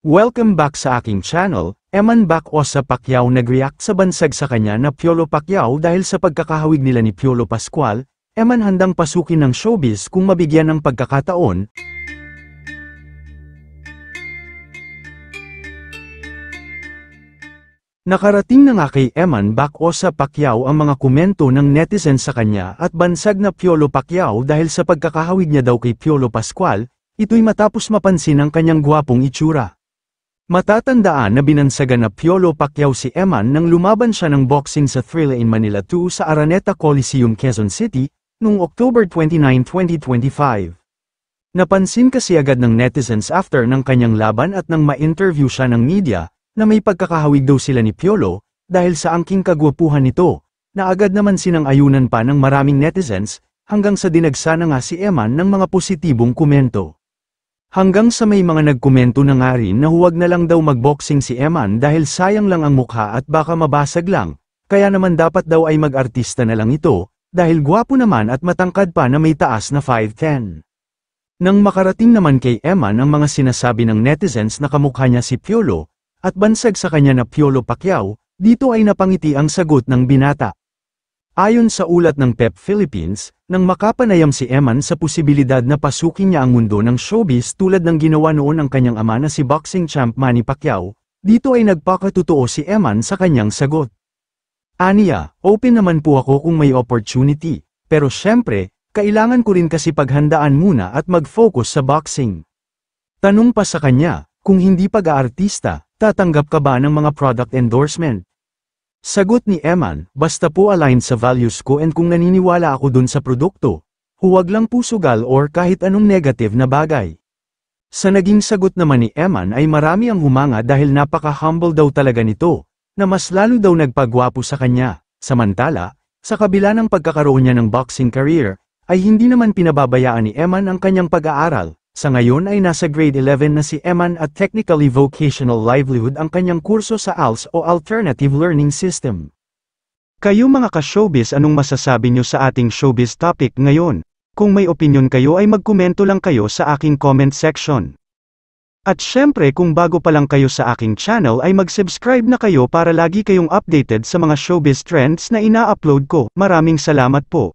Welcome back sa aking channel. Eman Bacosa Pacquiao nag-react sa bansag sa kanya na Piolo Pacquiao dahil sa pagkakahawig nila ni Piolo Pascual. Eman handang pasukin ng showbiz kung mabigyan ng pagkakataon. Nakarating na nga kay Eman Bacosa Pacquiao ang mga komento ng netizens sa kanya at bansag na Piolo Pacquiao dahil sa pagkakahawig niya daw kay Piolo Pascual. Ito'y matapos mapansin ang kanyang gwapong itsura. Matatandaan na binansagan na Piolo Pacquiao si Eman nang lumaban siya ng boxing sa Thrilla in Manila 2 sa Araneta Coliseum, Quezon City, noong October 29, 2025. Napansin kasi agad ng netizens after ng kanyang laban at nang ma-interview siya ng media, na may pagkakahawig daw sila ni Piolo, dahil sa angking kagwapuhan nito, na agad naman sinang-ayunan pa ng maraming netizens, hanggang sa dinagsa na nga si Eman ng mga positibong komento. Hanggang sa may mga nagkomento na nga rin na huwag na lang daw magboxing si Eman dahil sayang lang ang mukha at baka mabasag lang, kaya naman dapat daw ay mag-artista na lang ito, dahil gwapo naman at matangkad pa na may taas na 5'10". Nang makarating naman kay Eman ang mga sinasabi ng netizens na kamukha niya si Piolo, at bansag sa kanya na Piolo Pacquiao, dito ay napangiti ang sagot ng binata. Ayon sa ulat ng PEP Philippines, nang makapanayam si Eman sa posibilidad na pasukin niya ang mundo ng showbiz tulad ng ginawa noon ng kanyang ama na si boxing champ Manny Pacquiao, dito ay nagpakatotoo si Eman sa kanyang sagot. Aniya, open naman po ako kung may opportunity, pero syempre, kailangan ko rin kasi paghandaan muna at mag-focus sa boxing. Tanong pa sa kanya, kung hindi pag-aartista, tatanggap ka ba ng mga product endorsement? Sagot ni Eman, basta po aligned sa values ko and kung naniniwala ako dun sa produkto, huwag lang po sugal or kahit anong negative na bagay. Sa naging sagot naman ni Eman ay marami ang humanga dahil napaka-humble daw talaga nito, na mas lalo daw nagpagwapo sa kanya. Samantala, sa kabila ng pagkakaroon niya ng boxing career, ay hindi naman pinababayaan ni Eman ang kanyang pag-aaral. Sa ngayon ay nasa grade 11 na si Eman at Technically Vocational Livelihood ang kanyang kurso sa ALS o Alternative Learning System. Kayo mga ka-showbiz, anong masasabi nyo sa ating showbiz topic ngayon? Kung may opinion kayo ay magkomento lang kayo sa aking comment section. At syempre kung bago pa lang kayo sa aking channel ay mag-subscribe na kayo para lagi kayong updated sa mga showbiz trends na ina-upload ko. Maraming salamat po.